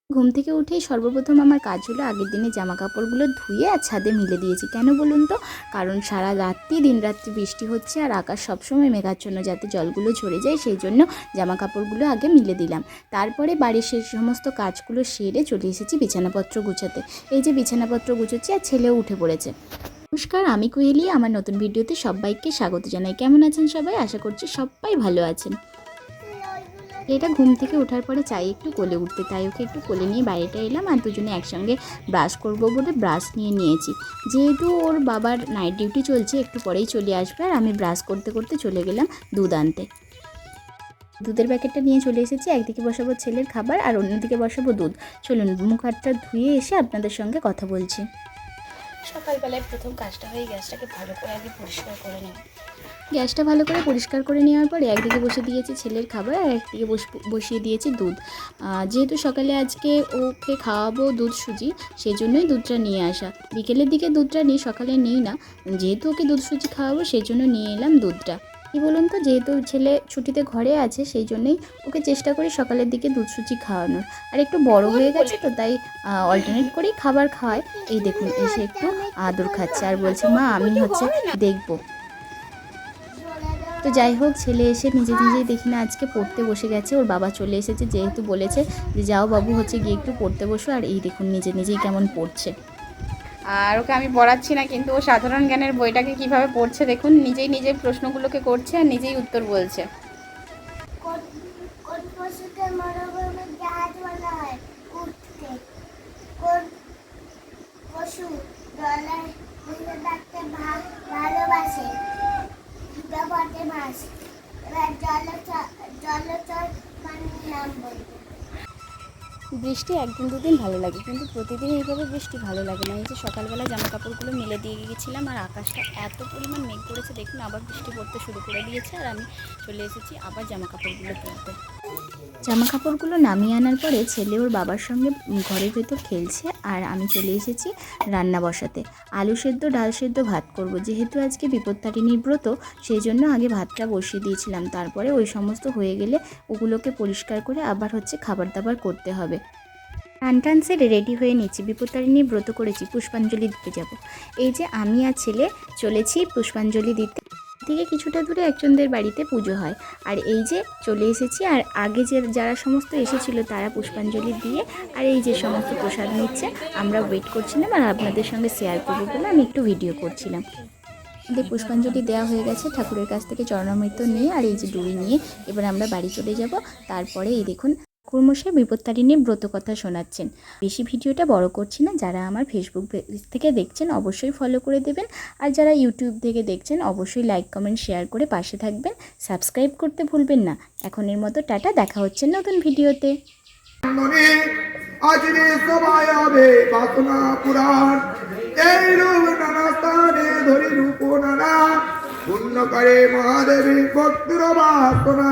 ঘুম থেকে উঠেই সর্বপ্রথম আমার কাজ হলো আগের দিনে জামা কাপড়গুলো ধুয়ে আর ছাদে মিলে দিয়েছি। কেন বলুন তো? কারণ সারা রাত্রি দিনরাত্রি বৃষ্টি হচ্ছে আর আকাশ সবসময় মেঘাচ্ছন্ন, যাতে জলগুলো ঝরে যায় সেই জন্য জামা কাপড়গুলো আগে মিলে দিলাম। তারপরে বাড়ির সেই সমস্ত কাজগুলো সেরে চলে এসেছি বিছানাপত্র গুছাতে। এই যে বিছানাপত্র গুছোচ্ছি আর ছেলেও উঠে পড়েছে। নমস্কার, আমি কোয়েলি। আমার নতুন ভিডিওতে সবাইকে স্বাগত জানাই। কেমন আছেন সবাই? আশা করছি সবাই ভালো আছেন। এটা ঘুম থেকে ওঠার পরে চাই একটু কোলে উঠতে, তাই ওকে একটু কোলে নিয়ে বাইরেটা এলাম আর দুজনে একসঙ্গে ব্রাশ করব বলে ব্রাশ নিয়ে নিয়েছি। যেহেতু ওর বাবার নাইট ডিউটি চলছে, একটু পরেই চলে আসবে আর আমি ব্রাশ করতে করতে চলে গেলাম দুধ আনতে। দুধের প্যাকেটটা নিয়ে চলে এসেছি। একদিকে বসাবো ছেলের খাবার আর অন্যদিকে বসাবো দুধ। চলুন মুখ হাতটা ধুয়ে এসে আপনাদের সঙ্গে কথা বলছি। সকালবেলায় প্রথম কাজটা হয়ে গ্যাসটাকে ভালো করে আগে পরিষ্কার করে নেব। গ্যাসটা ভালো করে পরিষ্কার করে নেওয়ার পরে একদিকে বসে দিয়েছি ছেলের খাবার আর একদিকে বসিয়ে দিয়েছি দুধ। যেহেতু সকালে আজকে ওকে খাওয়াবো দুধ সুজি, সেই জন্যই দুধটা নিয়ে আসা। বিকেলের দিকে দুধটা নিই, সকালে নিই না। যেহেতু ওকে দুধ সুজি খাওয়াবো সেই জন্য নিয়ে এলাম দুধটা। কী বলুন তো, যেহেতু ছেলে ছুটিতে ঘরে আছে সেই জন্যই ওকে চেষ্টা করি সকালের দিকে দুধ সুজি খাওয়ানোর। আর একটু বড় হয়ে গেছে তো, তাই অল্টারনেট করেই খাবার খাওয়ায়। এই দেখুন এসে একটু আদর খাচ্ছে আর বলছে মা আমি দেখবো। তো যাই হোক, ছেলে এসে নিজেই দেখি না আজকে পড়তে বসে গেছে। ওর বাবা চলে এসেছে, যেহেতু বলেছে যে যাও বাবু গিয়ে একটু পড়তে বসো। আর এই দেখুন নিজেই কেমন পড়ছে। আর ওকে আমি পড়াচ্ছি না, কিন্তু ও সাধারণ জ্ঞানের বইটাকে কিভাবে পড়ছে দেখুন। নিজেই প্রশ্নগুলোকে করছে আর নিজেই উত্তর বলছে। কোন পশুকে মরুভূমির জাহাজ বলা হয়? উটকে। কোন পশু জলে ভেসে থাকতে ভালোবাসে? হিপোপটেমাস মাছ। এবার জলচর প্রাণীর নাম বলবো। বৃষ্টি একদিন দুদিন ভালো লাগে, কিন্তু প্রতিদিন এইভাবে বৃষ্টি ভালো লাগে না। এই যে সকালবেলা জামা কাপড়গুলো মেলে দিয়ে গিয়েছিলাম আর আকাশটা এত পরিমাণ মেঘ করেছে দেখুন, আবার বৃষ্টি পড়তে শুরু করে দিয়েছে আর আমি চলে এসেছি আবার জামা কাপড়গুলো তুলতে। জামা কাপড়গুলো নামিয়ে আনার পরে ছেলে ওর বাবার সঙ্গে ঘরের ভেতর খেলছে আর আমি চলে এসেছি রান্না বসাতে। আলু সেদ্ধ, ডাল সেদ্ধ, ভাত করব। যেহেতু আজকে বিপত্তারিণীর ব্রত, সেই জন্য আগে ভাতটা বসিয়ে দিয়েছিলাম। তারপরে ওই সমস্ত হয়ে গেলে ওগুলোকে পরিষ্কার করে আবার খাবার দাবার করতে হবে। টান সেরে রেডি হয়ে নিচ্ছি। বিপত্তারিণীর ব্রত করেছি, পুষ্পাঞ্জলি দিতে যাব। এই যে আমি আর ছেলে চলেছি পুষ্পাঞ্জলি দিতে। থেকে কিছুটা দূরে একজনদের বাড়িতে পুজো হয় আর এই যে চলে এসেছি। আর আগে যারা সমস্ত এসেছিল তারা পুষ্পাঞ্জলি দিয়ে আর এই যে সমস্ত প্রসাদ নিচ্ছে, আমরা ওয়েট করছিলাম আর আপনাদের সঙ্গে শেয়ার করবো বলে আমি একটু ভিডিও করছিলাম। আমাদের পুষ্পাঞ্জলি দেওয়া হয়ে গেছে, ঠাকুরের কাছ থেকে চরণামৃত নিয়ে আর এই যে ডুরি নিয়ে এবার আমরা বাড়ি চলে যাব। তারপরে এই দেখুন ঠাকুরমশাই বিপত্তারিণীর ব্রত কথা শোনাচ্ছেন। বেশি ভিডিওটা বড় করছি না। যারা আমার ফেসবুক থেকে দেখছেন অবশ্যই ফলো করে দেবেন, আর যারা ইউটিউব থেকে দেখছেন অবশ্যই লাইক কমেন্ট শেয়ার করে পাশে থাকবেন। সাবস্ক্রাইব করতে ভুলবেন না। এখনের মতো টাটা, দেখা হচ্ছে নতুন ভিডিওতে। পুণ্য করে মহাদেবী ভক্তুর বাসনা।